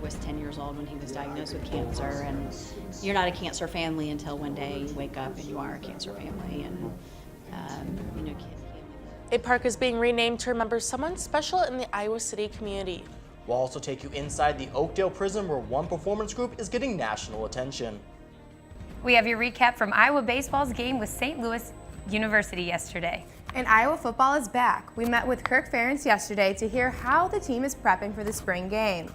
Was 10 years old when he was diagnosed with cancer, and you're not a cancer family until one day you wake up and you are a cancer family, and A park is being renamed to remember someone special in the Iowa City community. We'll also take you inside the Oakdale prison where one performance group is getting national attention. We have your recap from Iowa baseball's game with St. Louis University yesterday. And Iowa football is back. We met with Kirk Ferentz yesterday to hear how the team is prepping for the spring game.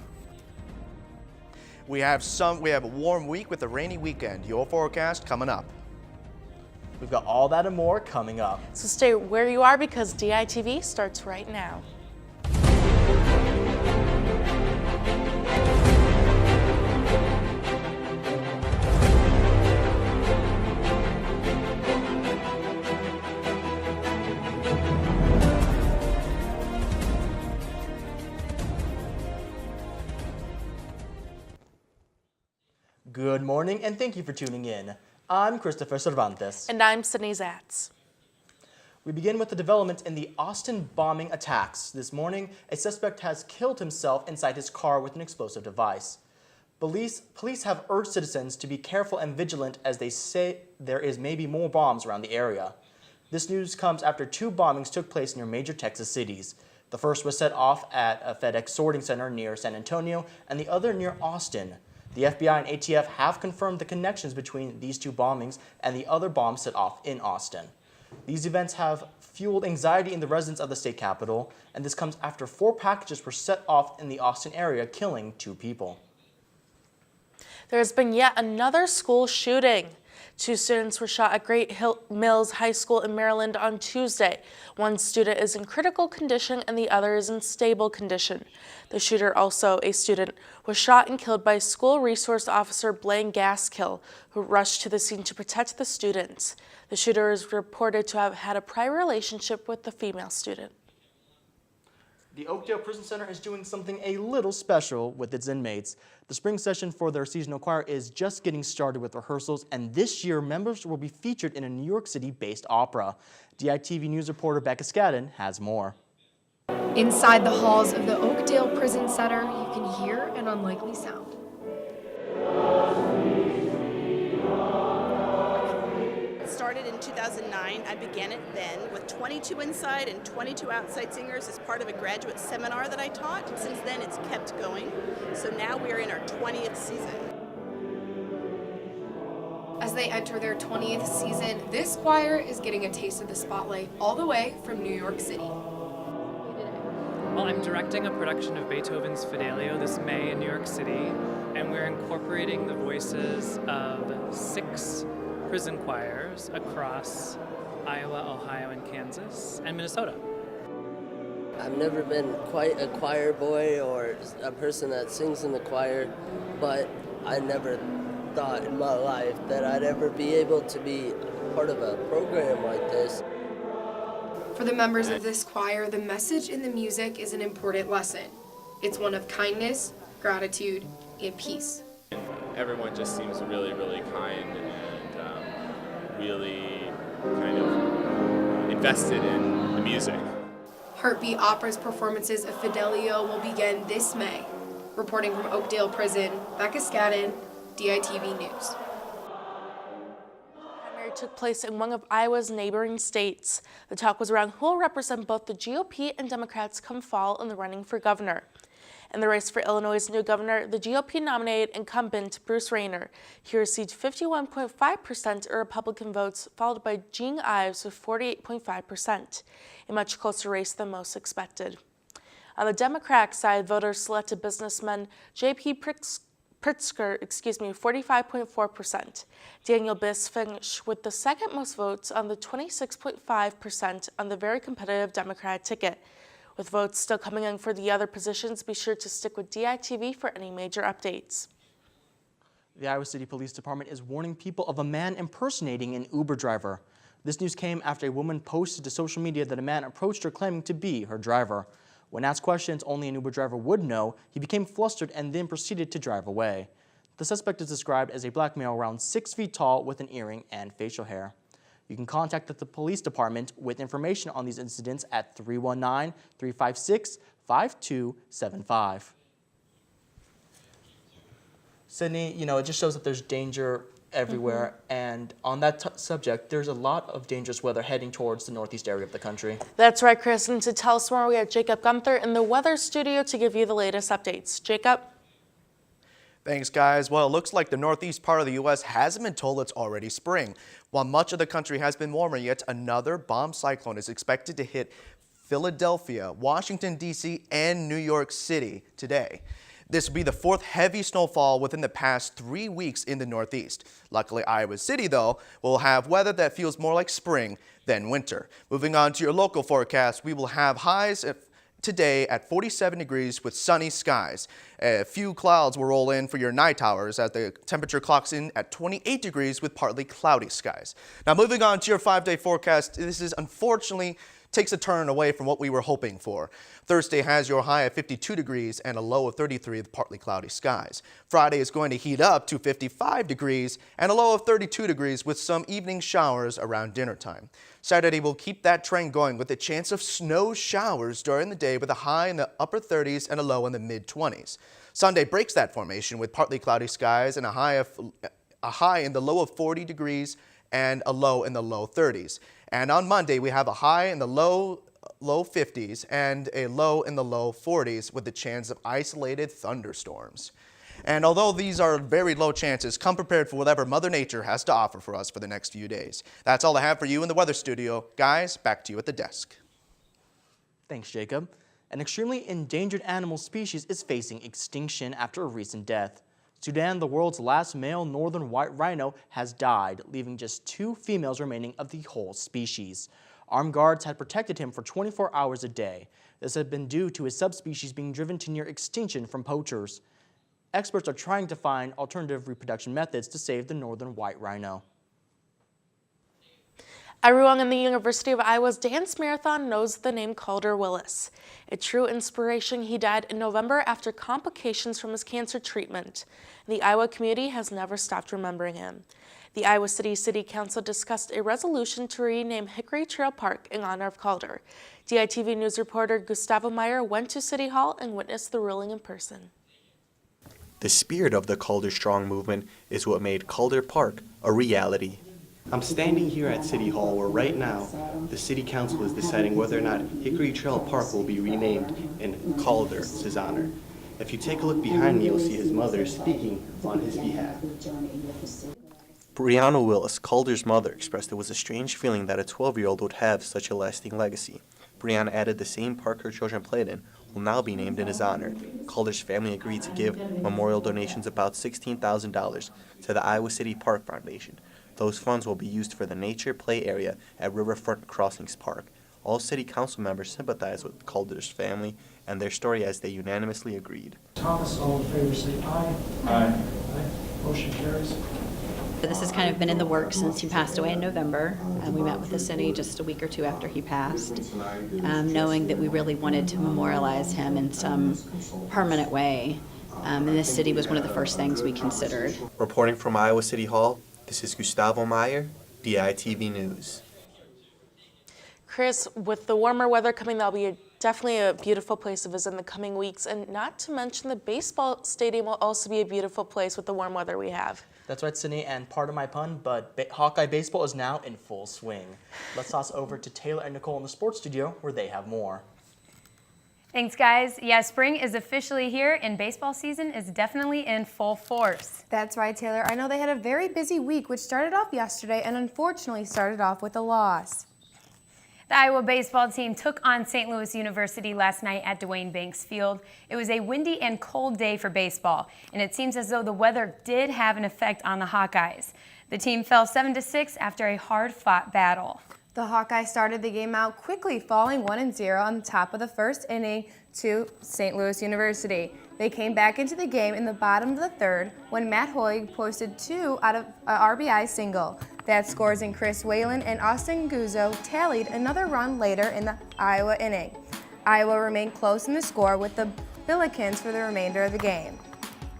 We have a warm week with a rainy weekend. Your forecast coming up. We've got all that and more coming up. So stay where you are because DITV starts right now. Good morning and thank you for tuning in. I'm Christopher Cervantes. And I'm Sydney Zatz. We begin with the developments in the Austin bombing attacks. This morning, a suspect has killed himself inside his car with an explosive device. Police have urged citizens to be careful and vigilant as they say there is maybe more bombs around the area. This news comes after 2 bombings took place near major Texas cities. The first was set off at a FedEx sorting center near San Antonio and the other near Austin. The FBI and ATF have confirmed the connections between these 2 bombings and the other bomb set off in Austin. These events have fueled anxiety in the residents of the state capitol, and this comes after 4 packages were set off in the Austin area, killing 2 people. There has been yet another school shooting. 2 students were shot at Great Mills High School in Maryland on Tuesday. One student is in critical condition and the other is in stable condition. The shooter, also a student, was shot and killed by school resource officer Blaine Gaskill, who rushed to the scene to protect the students. The shooter is reported to have had a prior relationship with the female student. The Oakdale Prison Center is doing something a little special with its inmates. The spring session for their seasonal choir is just getting started with rehearsals, and this year members will be featured in a New York City-based opera. DITV News reporter Becca Scadden has more. Inside the halls of the Oakdale Prison Center, you can hear an unlikely sound. Started in 2009. I began it then with 22 inside and 22 outside singers as part of a graduate seminar that I taught. Since then, it's kept going. So now we are in our 20th season. As they enter their 20th season, this choir is getting a taste of the spotlight all the way from New York City. Well, I'm directing a production of Beethoven's Fidelio this May in New York City, and we're incorporating the voices of 6 prison choirs across Iowa, Ohio, and Kansas, and Minnesota. I've never been quite a choir boy or a person that sings in the choir, but I never thought in my life that I'd ever be able to be part of a program like this. For the members of this choir, the message in the music is an important lesson. It's one of kindness, gratitude, and peace. Everyone just seems really, really kind and really kind of invested in the music. Heartbeat Opera's performances of Fidelio will begin this May. Reporting from Oakdale Prison, Becca Scadden, DITV News. Primary took place in one of Iowa's neighboring states. The talk was around who will represent both the GOP and Democrats come fall in the running for governor. In the race for Illinois' new governor, the GOP nominated incumbent Bruce Rayner. He received 51.5% of Republican votes, followed by Gene Ives with 48.5%, a much closer race than most expected. On the Democratic side, voters selected businessman J.P. Pritzker, 45.4%. Daniel Biss finished with the second most votes on the 26.5% on the very competitive Democratic ticket. With votes still coming in for the other positions, be sure to stick with DITV for any major updates. The Iowa City Police Department is warning people of a man impersonating an Uber driver. This news came after a woman posted to social media that a man approached her claiming to be her driver. When asked questions only an Uber driver would know, he became flustered and then proceeded to drive away. The suspect is described as a black male around 6 feet tall with an earring and facial hair. You can contact the police department with information on these incidents at 319-356-5275. Sydney, it just shows that there's danger everywhere. And on that subject, there's a lot of dangerous weather heading towards the northeast area of the country. That's right, Chris. And to tell us more, we have Jacob Gunther in the weather studio to give you the latest updates. Jacob? Thanks, guys. Well, it looks like the northeast part of the U.S. hasn't been told it's already spring. While much of the country has been warmer, yet another bomb cyclone is expected to hit Philadelphia, Washington, D.C., and New York City today. This will be the fourth heavy snowfall within the past 3 weeks in the Northeast. Luckily, Iowa City, though, will have weather that feels more like spring than winter. Moving on to your local forecast, we will have highs today at 47 degrees with sunny skies. A few clouds will roll in for your night hours as the temperature clocks in at 28 degrees with partly cloudy skies. Now moving on to your 5-day forecast, this is unfortunately takes a turn away from what we were hoping for. Thursday has your high of 52 degrees and a low of 33 with partly cloudy skies. Friday is going to heat up to 55 degrees and a low of 32 degrees with some evening showers around dinner time. Saturday will keep that trend going with a chance of snow showers during the day with a high in the upper 30s and a low in the mid-20s. Sunday breaks that formation with partly cloudy skies and a high in the low of 40 degrees and a low in the low 30s. And on Monday, we have a high in the low 50s and a low in the low 40s with the chance of isolated thunderstorms. And although these are very low chances, come prepared for whatever Mother Nature has to offer for us for the next few days. That's all I have for you in the weather studio. Guys, back to you at the desk. Thanks, Jacob. An extremely endangered animal species is facing extinction after a recent death. Sudan, the world's last male northern white rhino, has died, leaving just 2 females remaining of the whole species. Armed guards had protected him for 24 hours a day. This had been due to his subspecies being driven to near extinction from poachers. Experts are trying to find alternative reproduction methods to save the northern white rhino. Everyone in the University of Iowa's dance marathon knows the name Calder Willis. A true inspiration, he died in November after complications from his cancer treatment. The Iowa community has never stopped remembering him. The Iowa City Council discussed a resolution to rename Hickory Trail Park in honor of Calder. DITV News reporter Gustavo Meyer went to City Hall and witnessed the ruling in person. The spirit of the Calder Strong movement is what made Calder Park a reality. I'm standing here at City Hall where right now the City Council is deciding whether or not Hickory Trail Park will be renamed in Calder's honor. If you take a look behind me, you'll see his mother speaking on his behalf. Brianna Willis, Calder's mother, expressed it was a strange feeling that a 12-year-old would have such a lasting legacy. Brianna added the same park her children played in will now be named in his honor. Calder's family agreed to give memorial donations about $16,000 to the Iowa City Park Foundation. Those funds will be used for the nature play area at Riverfront Crossings Park. All city council members sympathize with Calder's family and their story as they unanimously agreed. Thomas, all in favor say aye. Aye. Aye. Motion carries. This has kind of been in the works since he passed away in November. We met with the city just a week or 2 after he passed, knowing that we really wanted to memorialize him in some permanent way. And this city was one of the first things we considered. Reporting from Iowa City Hall, this is Gustavo Meyer, DITV News. Chris, with the warmer weather coming, that'll be definitely a beautiful place to visit in the coming weeks. And not to mention the baseball stadium will also be a beautiful place with the warm weather we have. That's right, Sydney, and pardon my pun, but Hawkeye baseball is now in full swing. Let's toss over to Taylor and Nicole in the sports studio where they have more. Thanks, guys. Yeah, spring is officially here and baseball season is definitely in full force. That's right, Taylor. I know they had a very busy week, which started off yesterday and unfortunately started off with a loss. The Iowa baseball team took on St. Louis University last night at Duane Banks Field. It was a windy and cold day for baseball, and it seems as though the weather did have an effect on the Hawkeyes. The team fell 7-6 after a hard-fought battle. The Hawkeyes started the game out quickly, falling 1-0 on the top of the first inning to St. Louis University. They came back into the game in the bottom of the third when Matt Hoig posted 2 out of RBI single. That scores in Chris Whalen and Austin Guzzo tallied another run later in the Iowa inning. Iowa remained close in the score with the Billikens for the remainder of the game.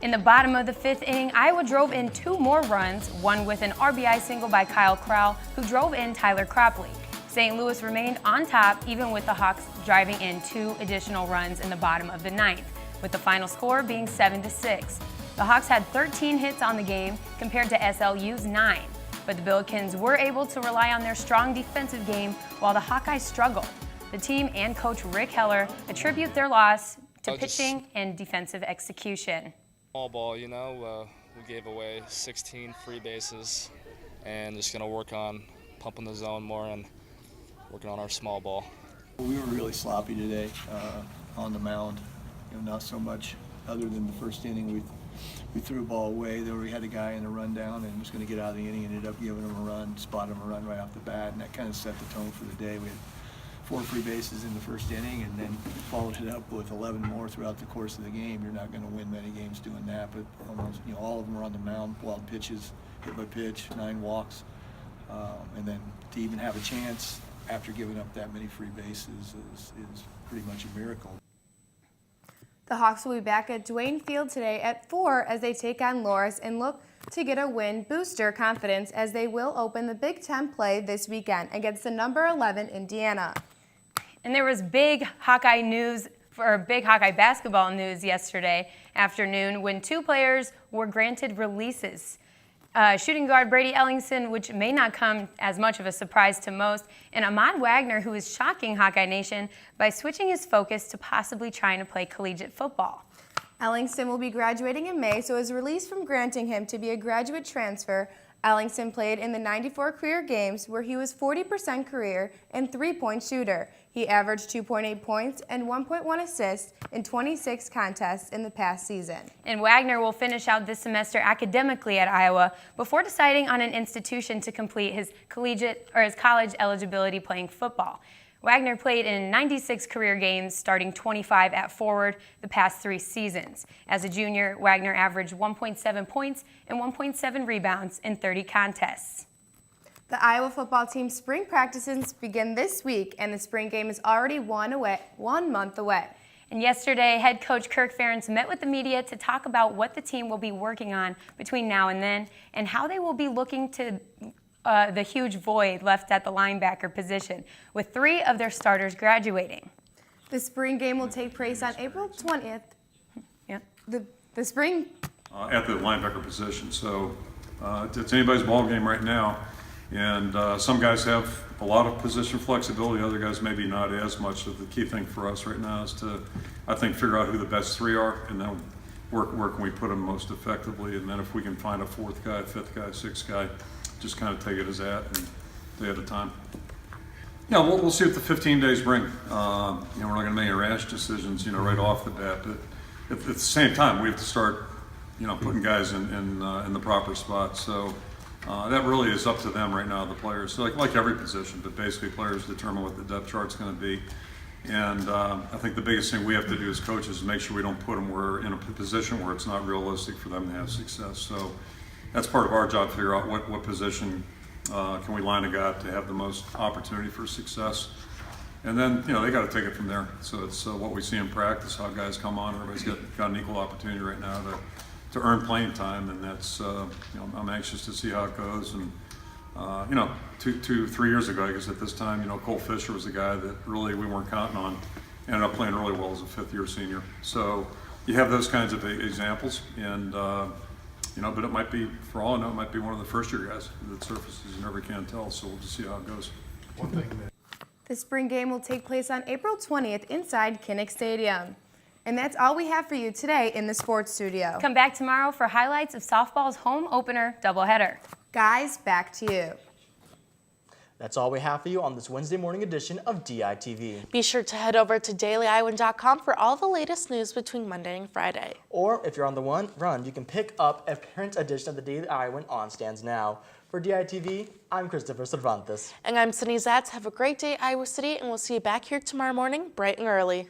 In the bottom of the 5th inning, Iowa drove in 2 more runs, one with an RBI single by Kyle Crowell, who drove in Tyler Cropley. St. Louis remained on top, even with the Hawks driving in 2 additional runs in the bottom of the 9th, with the final score being 7-6. The Hawks had 13 hits on the game compared to SLU's 9, but the Billikens were able to rely on their strong defensive game while the Hawkeyes struggled. The team and coach Rick Heller attribute their loss to pitching and defensive execution. Small ball, you know, we gave away 16 free bases, and just going to work on pumping the zone more and working on our small ball. We were really sloppy today on the mound. Not so much other than the first inning. We threw a ball away. There we had a guy in a rundown and was going to get out of the inning. Ended up giving him a run, spotted him a run right off the bat, and that kind of set the tone for the day. We had 4 free bases in the first inning, and then followed it up with 11 more throughout the course of the game. You're not going to win many games doing that, but almost, all of them were on the mound, wild pitches, hit by pitch, 9 walks, and then to even have a chance after giving up that many free bases is pretty much a miracle. The Hawks will be back at Duane Field today at 4 as they take on Loras and look to get a win, boost their confidence as they will open the Big Ten play this weekend against the number 11 Indiana. And there was big Hawkeye news, or big Hawkeye basketball news yesterday afternoon when 2 players were granted releases. Shooting guard Brady Ellingson, which may not come as much of a surprise to most, and Ahmad Wagner, who is shocking Hawkeye Nation by switching his focus to possibly trying to play collegiate football. Ellingson will be graduating in May, so is released from granting him to be a graduate transfer. Ellingson played in the 94 career games where he was 40% career and 3-point shooter. He averaged 2.8 points and 1.1 assists in 26 contests in the past season. And Wagner will finish out this semester academically at Iowa before deciding on an institution to complete his college eligibility playing football. Wagner played in 96 career games, starting 25 at forward the past 3 seasons. As a junior, Wagner averaged 1.7 points and 1.7 rebounds in 30 contests. The Iowa football team's spring practices begin this week, and the spring game is already 1 month away. And yesterday, head coach Kirk Ferentz met with the media to talk about what the team will be working on between now and then, and how they will be looking to the huge void left at the linebacker position, with 3 of their starters graduating. The spring game will take place on April 20th. Yeah. The spring at the linebacker position. So it's anybody's ball game right now. And some guys have a lot of position flexibility, other guys maybe not as much. So the key thing for us right now is to, I think, figure out who the best 3 are, and then where can we put them most effectively. And then if we can find a 4th guy, 5th guy, 6th guy, just kind of take it as that and day at a time. Yeah, we'll see what the 15 days bring. We're not going to make any rash decisions, right off the bat. But at the same time, we have to start, putting guys in the proper spot. So that really is up to them right now, the players. So like every position, but basically players determine what the depth chart's going to be. And I think the biggest thing we have to do as coaches is make sure we don't put them in a position where it's not realistic for them to have success. So that's part of our job, to figure out what position can we line a guy up to have the most opportunity for success. And then, they got to take it from there. So it's what we see in practice, how guys come on. Everybody's got an equal opportunity right now to earn playing time, and that's, I'm anxious to see how it goes. And, 3 years ago, I guess at this time, Cole Fisher was a guy that really we weren't counting on, ended up playing really well as a 5th-year senior. So you have those kinds of examples, and but it might be, for all I know, it might be one of the 1st-year guys that surfaces. You never can tell, so we'll just see how it goes. The spring game will take place on April 20th inside Kinnick Stadium. And that's all we have for you today in the sports studio. Come back tomorrow for highlights of softball's home opener doubleheader. Guys, back to you. That's all we have for you on this Wednesday morning edition of DITV. Be sure to head over to dailyiowan.com for all the latest news between Monday and Friday. Or if you're on the run, you can pick up a print edition of the Daily Iowan on stands now. For DITV, I'm Christopher Cervantes. And I'm Sunny Zatz. Have a great day, Iowa City, and we'll see you back here tomorrow morning, bright and early.